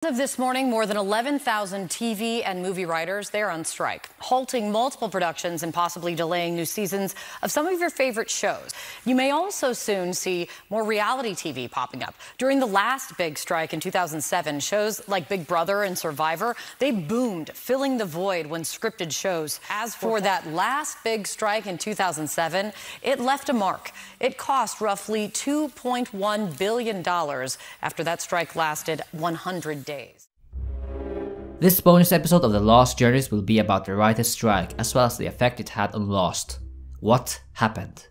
As of this morning, more than 11,000 TV and movie writers, they're on strike, halting multiple productions and possibly delaying new seasons of some of your favorite shows. You may also soon see more reality TV popping up. During the last big strike in 2007, shows like Big Brother and Survivor, they boomed, filling the void when scripted shows. As for that last big strike in 2007, it left a mark. It cost roughly $2.1 billion after that strike lasted 100 days. This bonus episode of The Lost Journeys will be about the writer's strike, as well as the effect it had on Lost. What happened?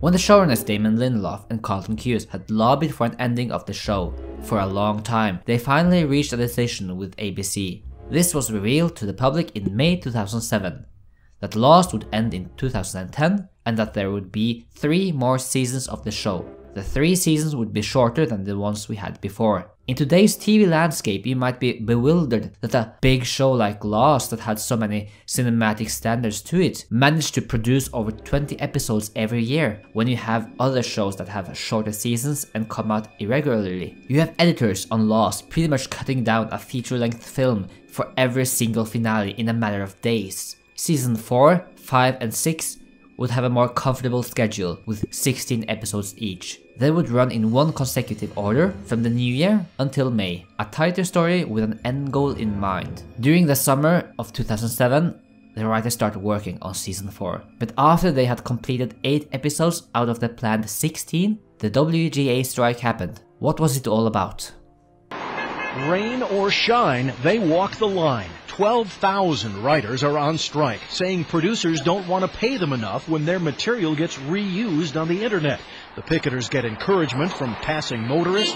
When the showrunners Damon Lindelof and Carlton Cuse had lobbied for an ending of the show for a long time, they finally reached a decision with ABC. This was revealed to the public in May 2007, that Lost would end in 2010 and that there would be 3 more seasons of the show. The 3 seasons would be shorter than the ones we had before. In today's TV landscape, you might be bewildered that a big show like Lost, that had so many cinematic standards to it, managed to produce over 20 episodes every year, when you have other shows that have shorter seasons and come out irregularly. You have editors on Lost pretty much cutting down a feature-length film for every single finale in a matter of days. Season 4, 5 and 6 would have a more comfortable schedule with 16 episodes each. They would run in one consecutive order from the new year until May, a tighter story with an end goal in mind. During the summer of 2007, the writers started working on season 4, but after they had completed 8 episodes out of the planned 16, the WGA strike happened. What was it all about? Rain or shine, they walk the line. 12,000 writers are on strike, saying producers don't want to pay them enough when their material gets reused on the internet. The picketers get encouragement from passing motorists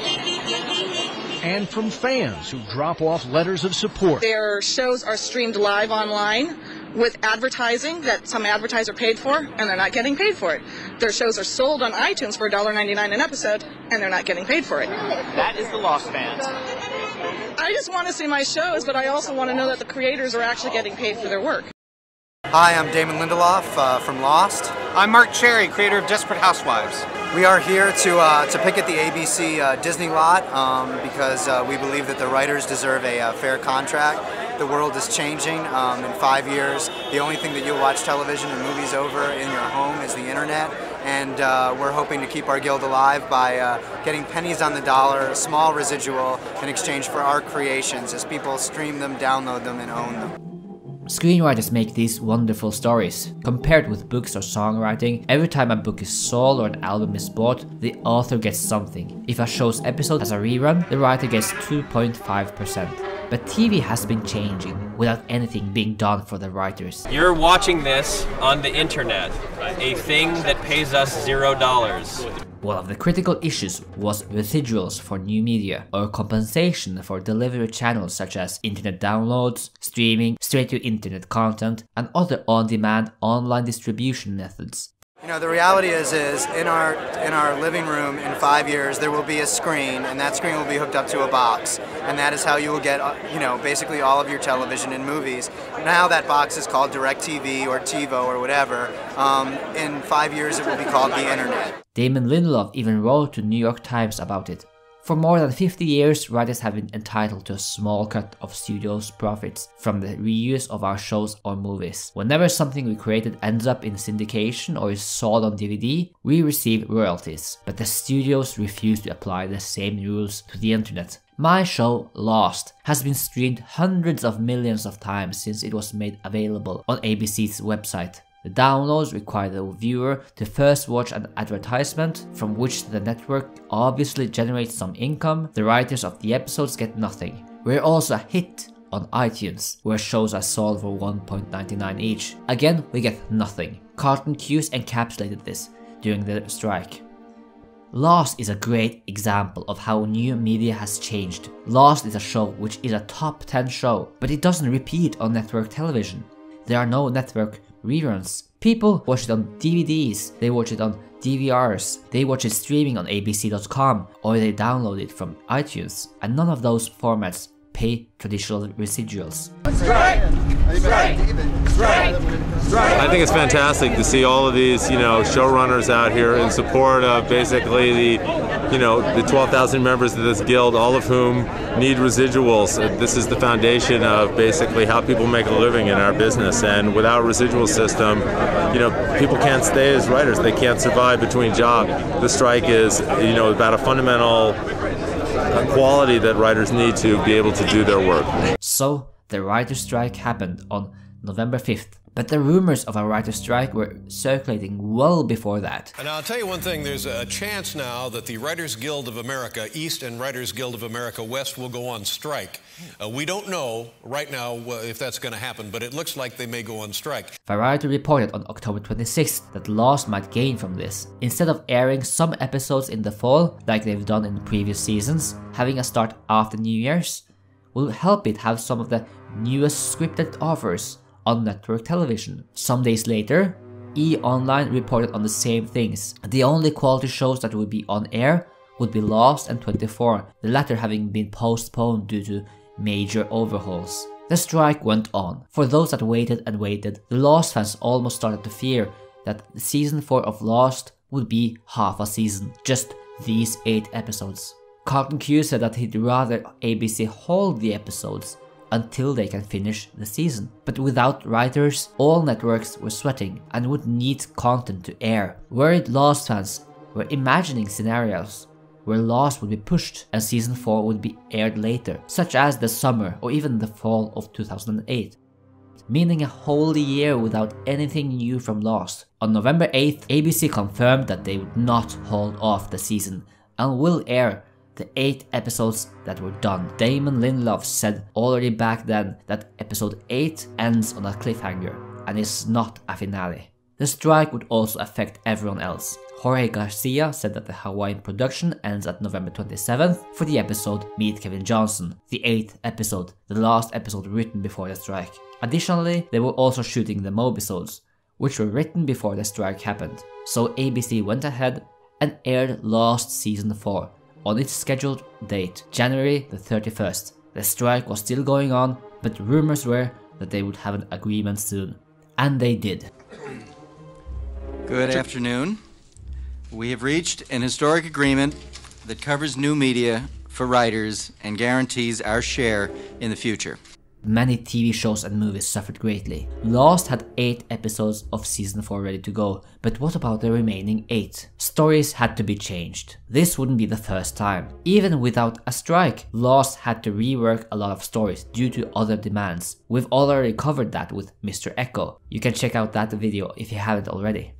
and from fans who drop off letters of support. Their shows are streamed live online with advertising that some advertiser paid for, and they're not getting paid for it. Their shows are sold on iTunes for $1.99 an episode, and they're not getting paid for it. That is the Lost fans. I just want to see my shows, but I also want to know that the creators are actually getting paid for their work. Hi, I'm Damon Lindelof from Lost. I'm Mark Cherry, creator of Desperate Housewives. We are here to picket the ABC Disney lot because we believe that the writers deserve a fair contract. The world is changing. In 5 years, the only thing that you'll watch television and movies over in your home is the internet. And we're hoping to keep our guild alive by getting pennies on the dollar, a small residual, in exchange for our creations as people stream them, download them, and own them. Screenwriters make these wonderful stories. Compared with books or songwriting, every time a book is sold or an album is bought, the author gets something. If a show's episode has a rerun, the writer gets 2.5%. But TV has been changing without anything being done for the writers. You're watching this on the internet, a thing that pays us $0. One of the critical issues was residuals for new media, or compensation for delivery channels such as internet downloads, streaming, straight-to-internet content, and other on-demand online distribution methods. You know, the reality is in our living room in 5 years there will be a screen, and that screen will be hooked up to a box, and that is how you will get basically all of your television and movies. Now that box is called DirecTV or TiVo or whatever. In 5 years it will be called the internet. Damon Lindelof even wrote to New York Times about it. For more than 50 years, writers have been entitled to a small cut of studios' profits from the reuse of our shows or movies. Whenever something we created ends up in syndication or is sold on DVD, we receive royalties. But the studios refuse to apply the same rules to the internet. My show, Lost, has been streamed hundreds of millions of times since it was made available on ABC's website. The downloads require the viewer to first watch an advertisement, from which the network obviously generates some income. The writers of the episodes get nothing. We're also a hit on iTunes, where shows are sold for $1.99 each. Again, we get nothing. Carlton Cuse encapsulated this during the strike. Lost is a great example of how new media has changed. Lost is a show which is a top 10 show, but it doesn't repeat on network television. There are no network reruns. People watch it on DVDs, they watch it on DVRs, they watch it streaming on abc.com, or they download it from iTunes, and none of those formats pay traditional residuals. Strike! Strike! Strike! I think it's fantastic to see all of these, showrunners out here in support of basically the the 12,000 members of this guild, all of whom need residuals. This is the foundation of basically how people make a living in our business. And without a residual system, people can't stay as writers. They can't survive between jobs. The strike is, about a fundamental quality that writers need to be able to do their work. So, the writer's strike happened on November 5th. But the rumors of a writer's strike were circulating well before that. And I'll tell you one thing, there's a chance now that the Writers Guild of America East and Writers Guild of America West will go on strike. We don't know right now if that's going to happen, but it looks like they may go on strike. Variety reported on October 26th that Lost might gain from this. Instead of airing some episodes in the fall, like they've done in previous seasons, having a start after New Year's will help it have some of the newest scripted offers on network television. Some days later, E! Online reported on the same things. The only quality shows that would be on air would be Lost and 24, the latter having been postponed due to major overhauls. The strike went on. For those that waited and waited, the Lost fans almost started to fear that season 4 of Lost would be half a season, just these 8 episodes. Carlton Q said that he'd rather ABC hold the episodes until they can finish the season. But without writers, all networks were sweating and would need content to air. Worried Lost fans were imagining scenarios where Lost would be pushed and season 4 would be aired later, such as the summer or even the fall of 2008. Meaning a whole year without anything new from Lost. On November 8th, ABC confirmed that they would not hold off the season and will air the 8 episodes that were done. Damon Lindelof said already back then that episode 8 ends on a cliffhanger and is not a finale. The strike would also affect everyone else. Jorge Garcia said that the Hawaiian production ends at November 27th for the episode Meet Kevin Johnson, the 8th episode, the last episode written before the strike. Additionally, they were also shooting the mobisodes, which were written before the strike happened. So ABC went ahead and aired Lost Season 4 on its scheduled date, January the 31st. The strike was still going on, but rumors were that they would have an agreement soon. And they did. Good afternoon. We have reached an historic agreement that covers new media for writers and guarantees our share in the future. Many TV shows and movies suffered greatly. Lost had 8 episodes of season 4 ready to go, but what about the remaining 8? Stories had to be changed. This wouldn't be the first time. Even without a strike, Lost had to rework a lot of stories due to other demands. We've already covered that with Mr. Echo. You can check out that video if you haven't already.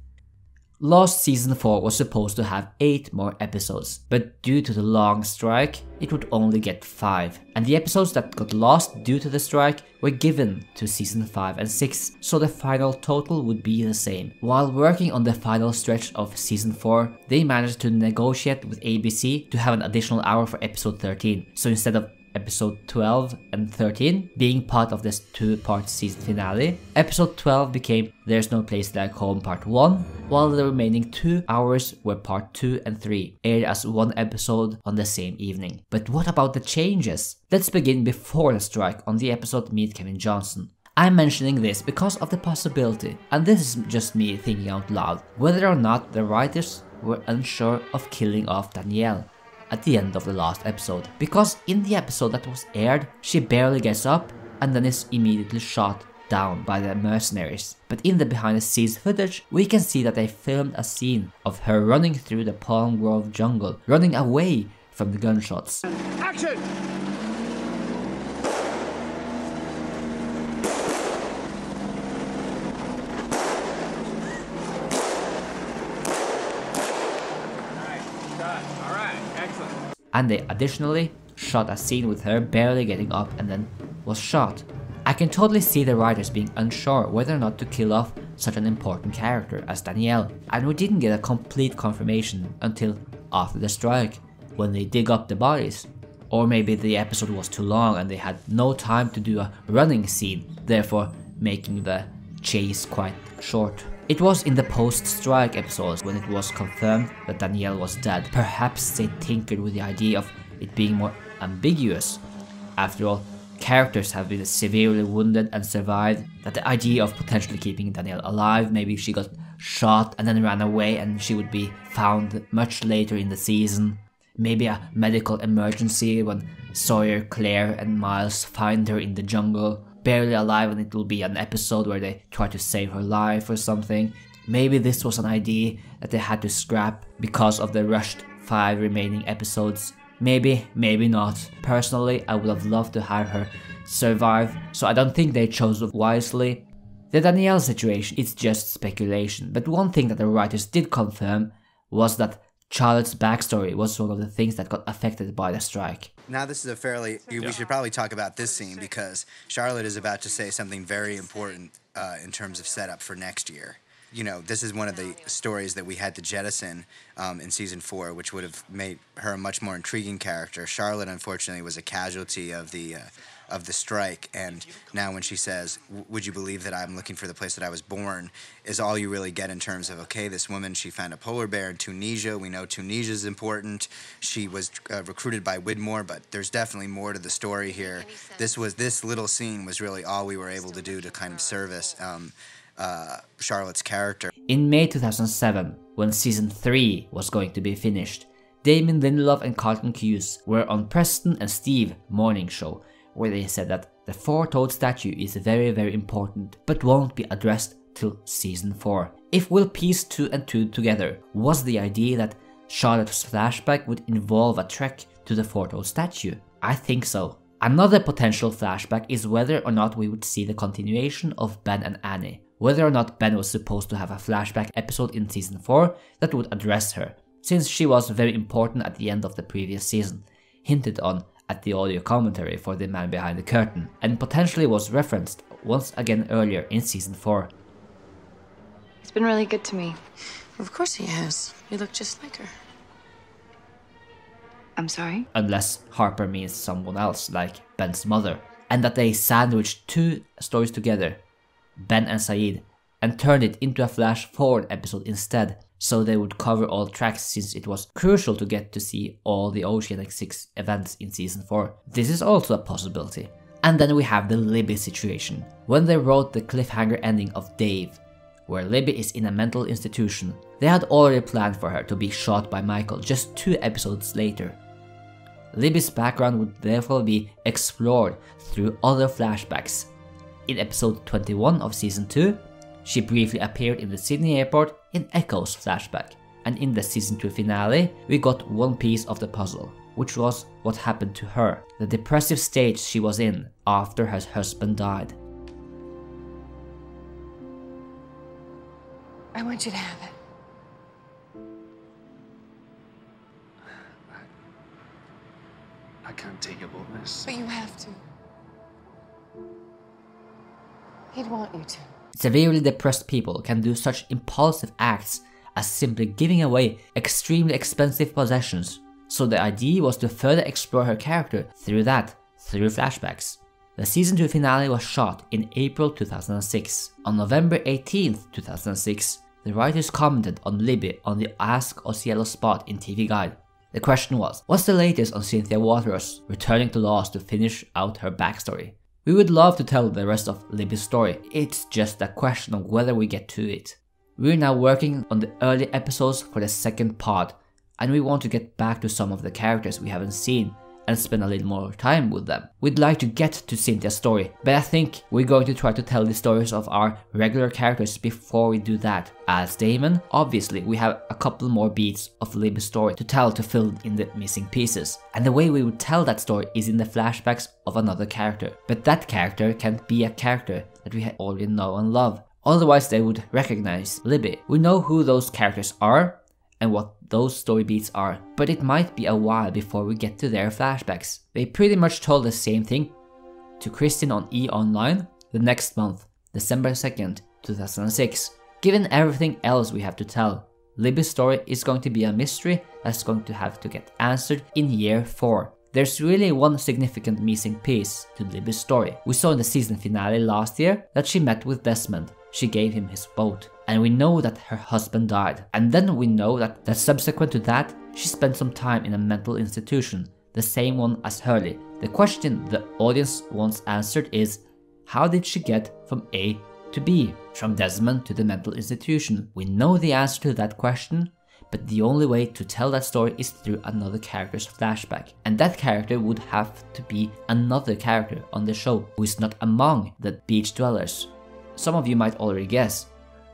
Lost Season 4 was supposed to have 8 more episodes, but due to the long strike, it would only get 5. And the episodes that got lost due to the strike were given to Season 5 and 6, so the final total would be the same. While working on the final stretch of Season 4, they managed to negotiate with ABC to have an additional hour for episode 13, so instead of episode 12 and 13 being part of this 2-part season finale, episode 12 became There's No Place Like Home Part 1, while the remaining 2 hours were part 2 and 3, aired as one episode on the same evening. But what about the changes? Let's begin before the strike on the episode Meet Kevin Johnson. I'm mentioning this because of the possibility, and this is just me thinking out loud, whether or not the writers were unsure of killing off Danielle at the end of the last episode, because in the episode that was aired, she barely gets up and then is immediately shot down by the mercenaries. But in the behind the scenes footage, we can see that they filmed a scene of her running through the Palm Grove jungle, running away from the gunshots. Action! And they additionally shot a scene with her barely getting up and then was shot. I can totally see the writers being unsure whether or not to kill off such an important character as Danielle, and we didn't get a complete confirmation until after the strike, when they dig up the bodies. Or maybe the episode was too long and they had no time to do a running scene, therefore making the chase quite short. It was in the post-strike episodes when it was confirmed that Danielle was dead. Perhaps they tinkered with the idea of it being more ambiguous. After all, characters have been severely wounded and survived, that the idea of potentially keeping Danielle alive, maybe she got shot and then ran away and she would be found much later in the season. Maybe a medical emergency when Sawyer, Claire and Miles find her in the jungle, barely alive, and it will be an episode where they try to save her life or something. Maybe this was an idea that they had to scrap because of the rushed 5 remaining episodes. Maybe, maybe not. Personally, I would have loved to have her survive, so I don't think they chose wisely. The Danielle situation is just speculation, but one thing that the writers did confirm was that Charlotte's backstory was one of the things that got affected by the strike. Now this is a fairly, we should probably talk about this scene because Charlotte is about to say something very important in terms of setup for next year. You know, this is one of the stories that we had to jettison in season 4, which would have made her a much more intriguing character. Charlotte, unfortunately, was a casualty of the strike, and now when she says, "Would you believe that I'm looking for the place that I was born?" is all you really get in terms of, okay, this woman, she found a polar bear in Tunisia. We know Tunisia is important. She was recruited by Widmore, but there's definitely more to the story here. This little scene was really all we were able to do to kind of service Charlotte's character. In May 2007, when season 3 was going to be finished, Damon Lindelof and Carlton Cuse were on Preston and Steve morning show, where they said that the 4-toed statue is very, very important, but won't be addressed till season 4. If we'll piece 2 and 2 together, was the idea that Charlotte's flashback would involve a trek to the 4-toed statue? I think so. Another potential flashback is whether or not we would see the continuation of Ben and Annie. Whether or not Ben was supposed to have a flashback episode in season 4 that would address her, since she was very important at the end of the previous season, hinted on at the audio commentary for The Man Behind the Curtain, and potentially was referenced once again earlier in season 4. He's been really good to me. Of course he has. You look just like her. I'm sorry? Unless Harper means someone else, like Ben's mother, and that they sandwiched 2 stories together, Ben and Saeed, and turned it into a flash-forward episode instead, so they would cover all tracks since it was crucial to get to see all the Oceanic 6 events in season 4. This is also a possibility. And then we have the Libby situation, when they wrote the cliffhanger ending of Dave, where Libby is in a mental institution. They had already planned for her to be shot by Michael just 2 episodes later. Libby's background would therefore be explored through other flashbacks. In episode 21 of season 2, she briefly appeared in the Sydney airport in Echo's flashback, and in the season 2 finale, we got one piece of the puzzle, which was what happened to her, the depressive stage she was in after her husband died. I want you to have it. I can't take a bonus. But you have to. He'd want you to. Severely depressed people can do such impulsive acts as simply giving away extremely expensive possessions, so the idea was to further explore her character through flashbacks. The season 2 finale was shot in April 2006. On November 18th, 2006, the writers commented on Libby on the Ask Osiello spot in TV Guide. The question was, what's the latest on Cynthia Waters returning to Lost to finish out her backstory? We would love to tell the rest of Libby's story, it's just a question of whether we get to it. We're now working on the early episodes for the second pod, and we want to get back to some of the characters we haven't seen and spend a little more time with them. We'd like to get to Cynthia's story, but I think we're going to try to tell the stories of our regular characters before we do that. As Damon, obviously we have a couple more beats of Libby's story to tell to fill in the missing pieces, and the way we would tell that story is in the flashbacks of another character. But that character can't be a character that we already know and love, otherwise they would recognize Libby. We know who those characters are and what those story beats are, but it might be a while before we get to their flashbacks. They pretty much told the same thing to Kristin on E! Online the next month, December 2nd, 2006. Given everything else we have to tell, Libby's story is going to be a mystery that's going to have to get answered in year 4. There's really one significant missing piece to Libby's story. We saw in the season finale last year that she met with Desmond. She gave him his boat, and we know that her husband died. And then we know that subsequent to that, she spent some time in a mental institution, the same one as Hurley. The question the audience wants answered is, how did she get from A to B, from Desmond to the mental institution? We know the answer to that question, but the only way to tell that story is through another character's flashback. And that character would have to be another character on the show who is not among the beach dwellers. Some of you might already guess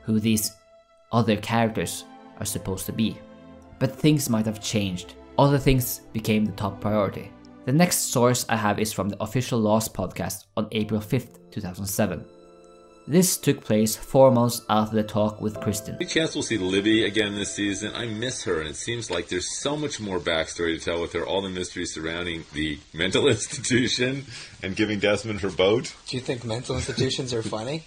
who these other characters are supposed to be. But things might have changed. Other things became the top priority. The next source I have is from the official Lost podcast on April 5th, 2007. This took place 4 months after the talk with Kristen. Any chance we'll see Libby again this season? I miss her, and it seems like there's so much more backstory to tell with her, all the mystery surrounding the mental institution and giving Desmond her boat. Do you think mental institutions are funny?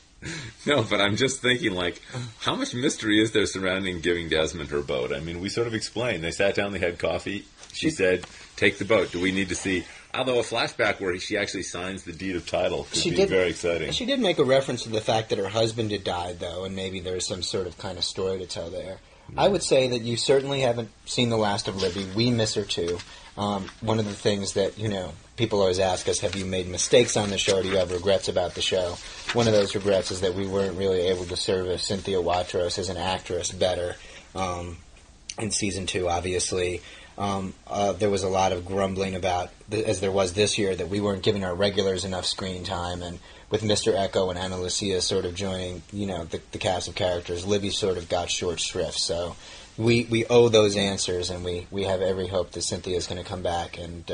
No, but I'm just thinking, like, how much mystery is there surrounding giving Desmond her boat? I mean, we sort of explained. They sat down, they had coffee. She said, take the boat. Do we need to see... Although a flashback where she actually signs the deed of title could be very exciting. She did make a reference to the fact that her husband had died, though, and maybe there's some sort of kind of story to tell there. I would say that you certainly haven't seen the last of Libby. We miss her, too. One of the things that, you know, people always ask us, have you made mistakes on the show, or do you have regrets about the show? One of those regrets is that we weren't really able to service Cynthia Watros as an actress better in Season 2, obviously. There was a lot of grumbling about, as there was this year, that we weren't giving our regulars enough screen time, and with Mr. Echo and Ana Lucia sort of joining, you know, the cast of characters, Libby sort of got short shrift. So we owe those answers, and we have every hope that Cynthia is going to come back and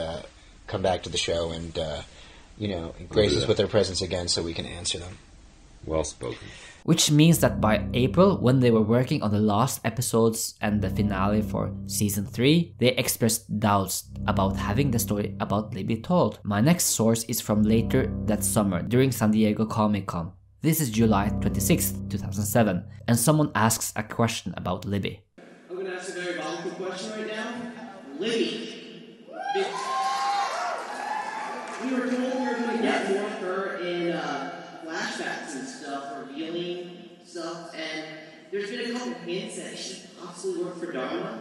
come back to the show and you know, grace us with her presence again so we can answer them. Well spoken. Which means that by April, when they were working on the last episodes and the finale for Season 3, they expressed doubts about having the story about Libby told. My next source is from later that summer, during San Diego Comic-Con. This is July 26th, 2007, and someone asks a question about Libby. I'm going to ask a very volatile question right now. Libby. We were told we were going to get more of her in flashbacks and stuff, revealing stuff, and there's been a couple hints that she possibly worked for Dharma.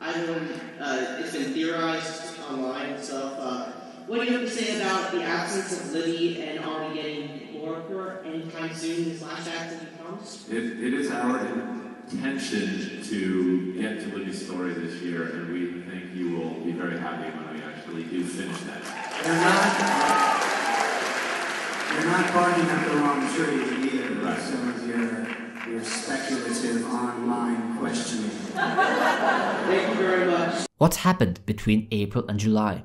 I don't know, it's been theorized online and stuff. What do you have to say about the absence of Libby, and are we getting more of her anytime soon in flashbacks as it comes? It is our intention to get to Libby's story this year, and we think you will be very happy when we actually do finish that. You're not barking up the wrong tree either, right. Some of your speculative online questioning. Thank you very much. What happened between April and July?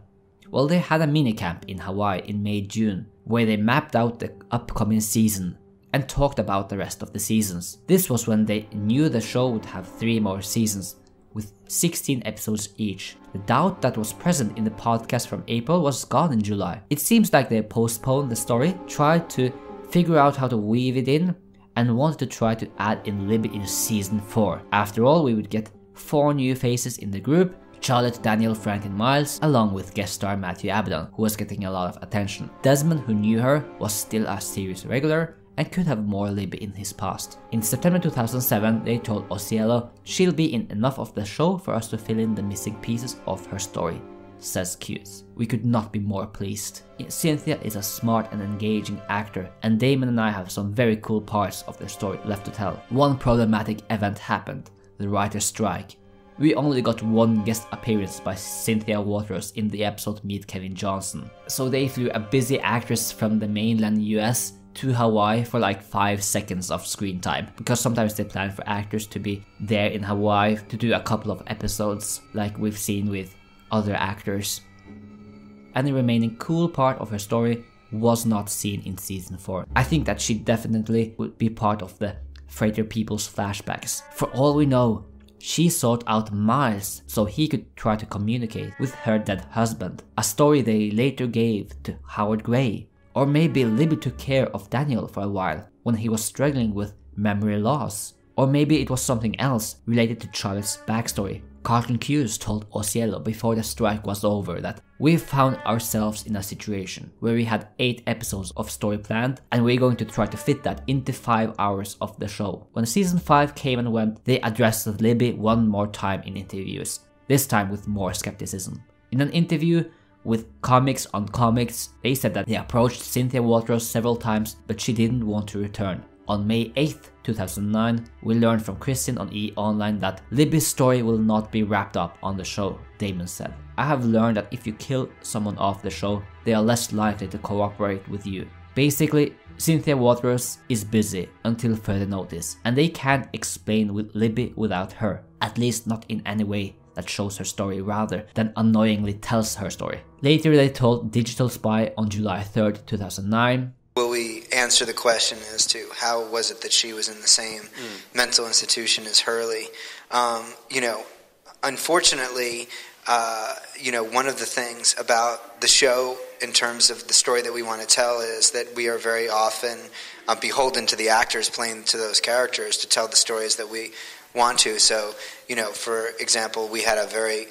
Well, they had a minicamp in Hawaii in May-June, where they mapped out the upcoming season and talked about the rest of the seasons. This was when they knew the show would have 3 more seasons, with 16 episodes each. The doubt that was present in the podcast from April was gone in July. It seems like they postponed the story, tried to figure out how to weave it in, and wanted to try to add in Libby in Season 4. After all, we would get 4 new faces in the group: Charlotte, Daniel, Frank and Miles, along with guest star Matthew Abaddon, who was getting a lot of attention. Desmond, who knew her, was still a series regular and could have more Libby in his past. In September 2007, they told Osiello she'll be in enough of the show for us to fill in the missing pieces of her story, says Cuse. We could not be more pleased. Cynthia is a smart and engaging actor, and Damon and I have some very cool parts of their story left to tell. One problematic event happened: the writer's strike. We only got 1 guest appearance by Cynthia Watros in the episode Meet Kevin Johnson. So they flew a busy actress from the mainland US to Hawaii for like 5 seconds of screen time, because sometimes they plan for actors to be there in Hawaii to do a couple of episodes like we've seen with other actors. And the remaining cool part of her story was not seen in Season 4. I think that she definitely would be part of the Freighter People's flashbacks. For all we know, she sought out Miles so he could try to communicate with her dead husband, a story they later gave to Howard Gray. Or maybe Libby took care of Daniel for a while when he was struggling with memory loss. Or maybe it was something else related to Charlotte's backstory. Carlton Cuse told Osiello before the strike was over that we found ourselves in a situation where we had 8 episodes of story planned, and we're going to try to fit that into 5 hours of the show. When Season 5 came and went, they addressed Libby one more time in interviews, this time with more skepticism. In an interview with Comics on Comics, they said that they approached Cynthia Watros several times, but she didn't want to return. On May 8th, 2009, we learned from Kristen on E! Online that Libby's story will not be wrapped up on the show, Damon said. I have learned that if you kill someone off the show, they are less likely to cooperate with you. Basically, Cynthia Waters is busy until further notice, and they can't explain with Libby without her, at least not in any way that shows her story rather than unknowingly tells her story. Later they told Digital Spy on July 3rd, 2009, will we answer the question as to how was it that she was in the same mental institution as Hurley? Unfortunately, one of the things about the show in terms of the story that we want to tell is that we are very often beholden to the actors playing to those characters to tell the stories that we want to. So, for example, we had a very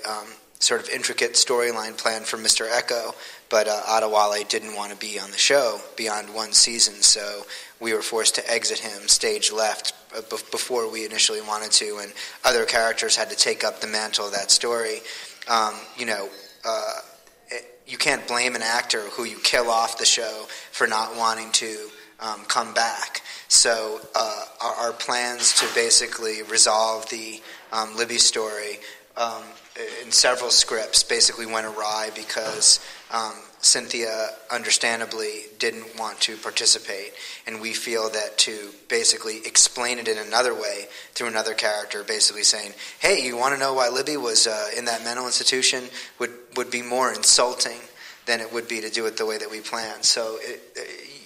sort of intricate storyline planned for Mr. Echo, but Adewale didn't want to be on the show beyond one season, so we were forced to exit him stage left before we initially wanted to, and other characters had to take up the mantle of that story. You can't blame an actor who you kill off the show for not wanting to come back. So our plans to basically resolve the Libby story in several scripts basically went awry because Cynthia understandably didn't want to participate, and we feel that to basically explain it in another way through another character basically saying, hey, you want to know why Libby was in that mental institution would be more insulting than it would be to do it the way that we planned. So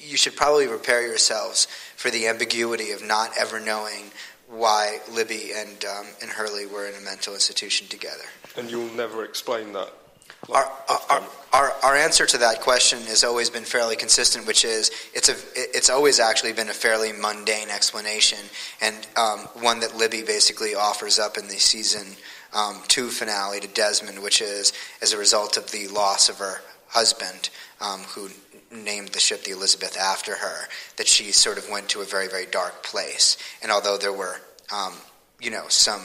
you should probably prepare yourselves for the ambiguity of not ever knowing why Libby and Hurley were in a mental institution together. And you'll never explain that? Our answer to that question has always been fairly consistent, which is it's always actually been a fairly mundane explanation, and one that Libby basically offers up in the season 2 finale to Desmond, which is as a result of the loss of her husband, who named the ship the Elizabeth after her, that she sort of went to a very, very dark place. And although there were, some,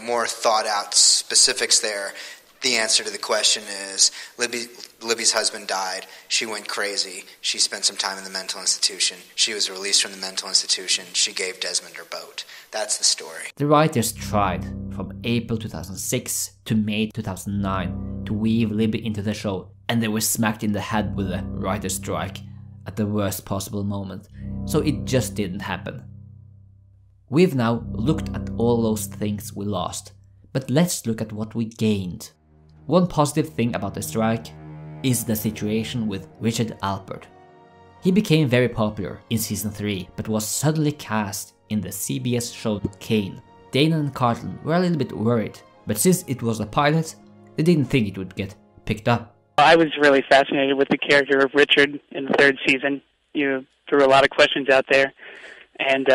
more thought out specifics there, the answer to the question is Libby's husband died. She went crazy. She spent some time in the mental institution. She was released from the mental institution. She gave Desmond her boat. That's the story. The writers tried from April 2006 to May 2009 to weave Libby into the show, and they were smacked in the head with a writer's strike at the worst possible moment, so it just didn't happen. We've now looked at all those things we lost, but let's look at what we gained. One positive thing about the strike is the situation with Richard Alpert. He became very popular in season 3, but was suddenly cast in the CBS show Kane. Dana and Carlton were a little bit worried, but since it was a pilot, they didn't think it would get picked up. I was really fascinated with the character of Richard in the 3rd season. You threw a lot of questions out there, and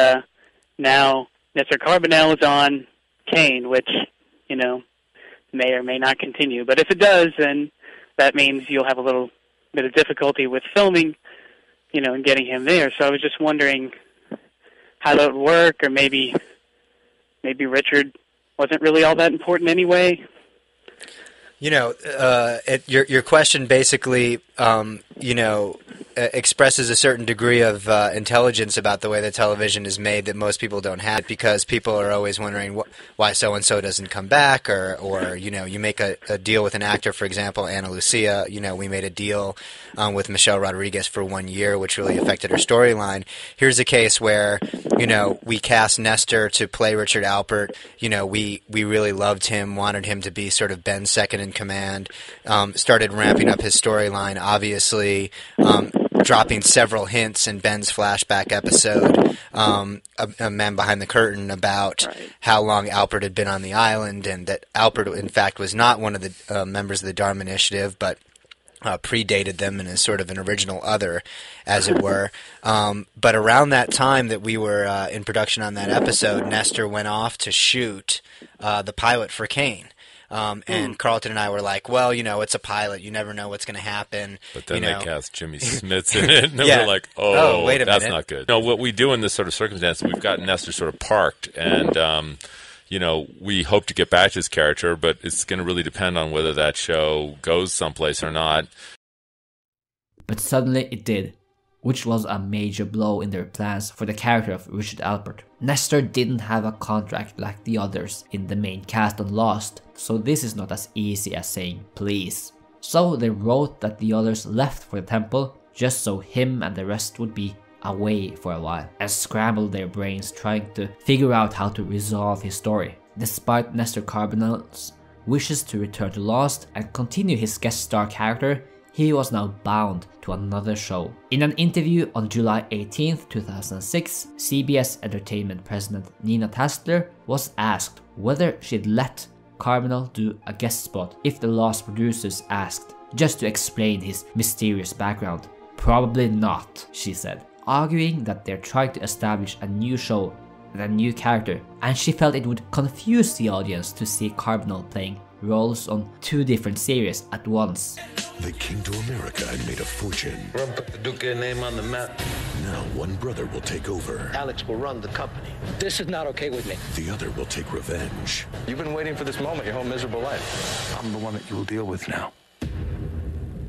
now Nestor Carbonell is on Kane, which, may or may not continue. But if it does, then that means you'll have a little bit of difficulty with filming, and getting him there. So I was just wondering how that would work, or maybe Richard wasn't really all that important anyway. Your question basically, expresses a certain degree of intelligence about the way that television is made that most people don't have, because people are always wondering why so-and-so doesn't come back, or you make a deal with an actor, for example, Ana Lucia, we made a deal with Michelle Rodriguez for 1 year, which really affected her storyline. Here's a case where, we cast Nestor to play Richard Alpert. We really loved him, wanted him to be sort of Ben's second in command, started ramping up his storyline, obviously, dropping several hints in Ben's flashback episode, A Man Behind the Curtain, about how long Alpert had been on the island, and that Alpert, in fact, was not one of the members of the Dharma Initiative, but predated them and is sort of an original other, as it were. But around that time that we were in production on that episode, Nestor went off to shoot the pilot for Kane. And Carlton and I were like, well, it's a pilot. You never know what's going to happen. But then they cast Jimmy Smits in it, and we're like, wait a that's minute. not good. What we do in this sort of circumstance, we've got Nestor sort of parked, and we hope to get back to his character, but it's going to really depend on whether that show goes someplace or not. But suddenly it did. which was a major blow in their plans for the character of Richard Alpert. Nestor didn't have a contract like the others in the main cast on Lost, so this is not as easy as saying please. So they wrote that the others left for the temple just so him and the rest would be away for a while, and scrambled their brains trying to figure out how to resolve his story. Despite Nestor Carbonell's wishes to return to Lost and continue his guest star character, he was now bound to another show. In an interview on July 18, 2006, CBS Entertainment president Nina Tastler was asked whether she'd let Carbonell do a guest spot if the Lost producers asked, just to explain his mysterious background. Probably not, she said, arguing that they're trying to establish a new show and a new character, and she felt it would confuse the audience to see Carbonell playing roles on two different series at once. They came to America and made a fortune. Run put the Duque name on the map. Now one brother will take over. Alex will run the company. This is not okay with me. The other will take revenge. You've been waiting for this moment your whole miserable life. I'm the one that you will deal with now.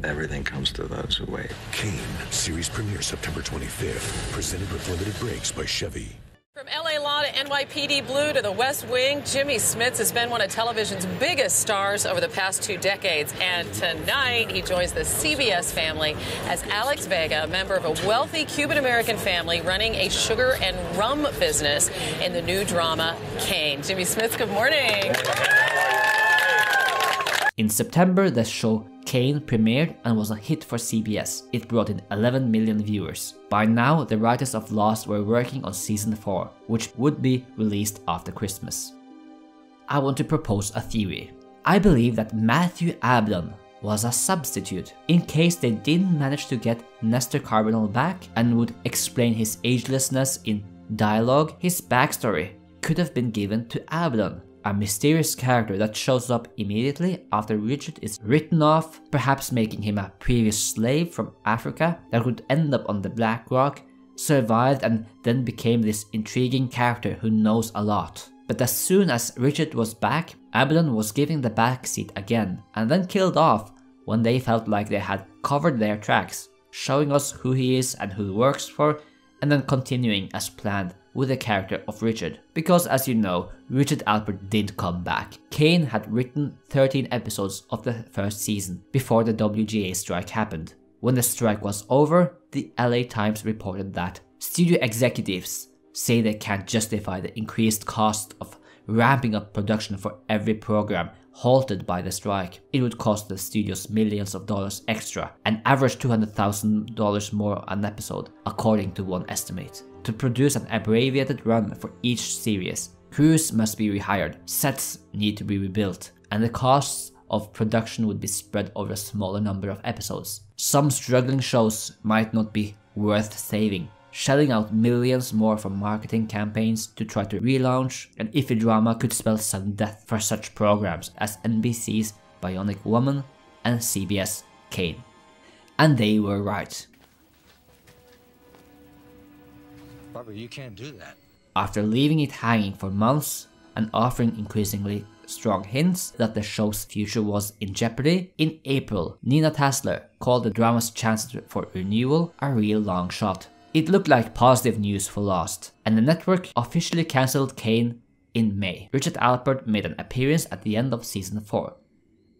Everything comes to those who wait. Kane, series premiere September 25th. Presented with limited breaks by Chevy. From LA Law to NYPD Blue to the West Wing, Jimmy Smits has been one of television's biggest stars over the past 2 decades. And tonight, he joins the CBS family as Alex Vega, a member of a wealthy Cuban-American family running a sugar and rum business in the new drama, Kane. Jimmy Smits, good morning. In September, the show Kane premiered and was a hit for CBS. It brought in 11 million viewers. By now, the writers of Lost were working on season 4, which would be released after Christmas. I want to propose a theory. I believe that Matthew Ablon was a substitute in case they didn't manage to get Nestor Carbonell back and would explain his agelessness in dialogue. His backstory could have been given to Ablon, a mysterious character that shows up immediately after Richard is written off, perhaps making him a previous slave from Africa that would end up on the Black Rock, survived and then became this intriguing character who knows a lot. But as soon as Richard was back, Ablon was given the backseat again and then killed off when they felt like they had covered their tracks, showing us who he is and who he works for, and then continuing as planned with the character of Richard. Because as you know, Richard Alpert did come back. Kane had written 13 episodes of the first season before the WGA strike happened. When the strike was over, the LA Times reported that studio executives say they can't justify the increased cost of ramping up production for every program halted by the strike. It would cost the studios millions of dollars extra, an average $200,000 more an episode, according to one estimate. To produce an abbreviated run for each series, crews must be rehired, sets need to be rebuilt, and the costs of production would be spread over a smaller number of episodes. Some struggling shows might not be worth saving, shelling out millions more for marketing campaigns to try to relaunch an iffy drama could spell sudden death for such programs as NBC's Bionic Woman and CBS Kane. And they were right. Barbara, you can't do that. After leaving it hanging for months and offering increasingly strong hints that the show's future was in jeopardy, in April, Nina Tastler called the drama's chances for renewal a real long shot. It looked like positive news for Lost, and the network officially cancelled Kane in May. Richard Alpert made an appearance at the end of season 4,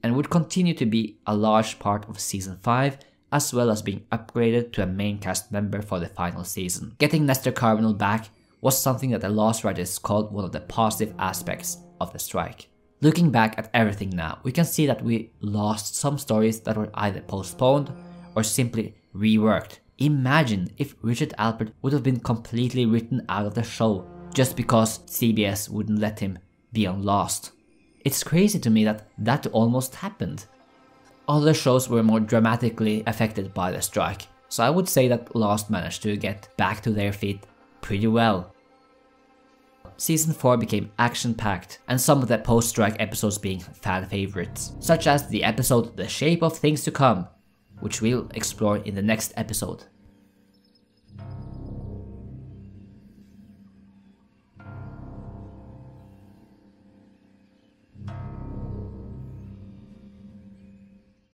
and would continue to be a large part of season 5, as well as being upgraded to a main cast member for the final season. Getting Nestor Carbonell back was something that the Lost writers called one of the positive aspects of the strike. Looking back at everything now, we can see that we lost some stories that were either postponed or simply reworked. Imagine if Richard Alpert would have been completely written out of the show just because CBS wouldn't let him be on Lost. It's crazy to me that that almost happened. Other shows were more dramatically affected by the strike, so I would say that Lost managed to get back to their feet pretty well. Season 4 became action-packed, and some of the post-strike episodes being fan favorites, such as the episode The Shape of Things to Come, which we'll explore in the next episode.